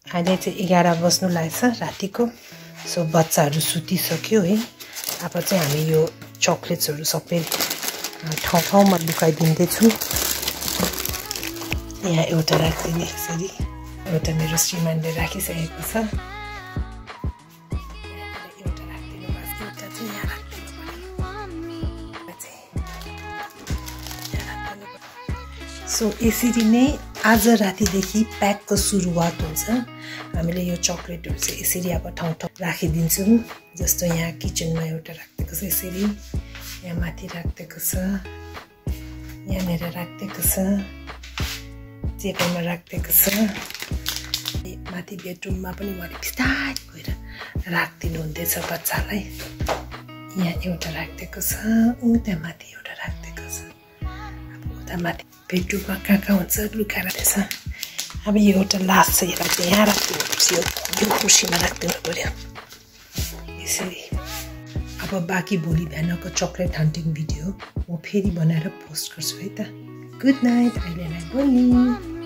अहिले चाहिँ 11 बज्नु लागेछ रातिको सो बच्चाहरू सुतिसक्यो है अब चाहिँ हामी यो चकलेट्सहरू सबै ठाउँमा लुकाइदिँदैछु यहाँ एउटा राख्दिने यसरी एउटा मेरो श्रीमानले राखिसकेको छ एउटा राख्दिनु पर्छ एउटा चाहिँ यहाँ राख्दिनु पर्छ सो यसरी नै आज रातिदेखि प्याकको सुरुवात हुन्छ हामीले यो चकलेटहरू चाहिँ यसरी अब ठाउँ राखिदिन्छौँ जस्तो यहाँ किचनमा एउटा राखिदिएको छ यसरी यहाँ माथि राखिदिएको छ यहाँनिर राखिदिएको छ टेबलमा राखिदिएको छ माथि बेडरुममा पनि उहाँले बिस्तारै गएर राखिदिनु हुँदैछ बच्चालाई यहाँ एउटा राखिदिएको छ उता माथि एउटा राखिदिएको छ अब उता माथि बेडरुममा कहाँ हुन्छ लुकाएर रहेछ अब यो एउटा लास्ट छ यसलाई चाहिँ यहाँ राखिदिनु पर्छ यो कुर्सीमा राखिदिनु पर्यो यसरी अब बाँकी भोलि बिहानको चकलेट हन्टिङ भिडियो म फेरि बनाएर पोस्ट गर्छु है त गुड नाइट अहिलेलाई बोली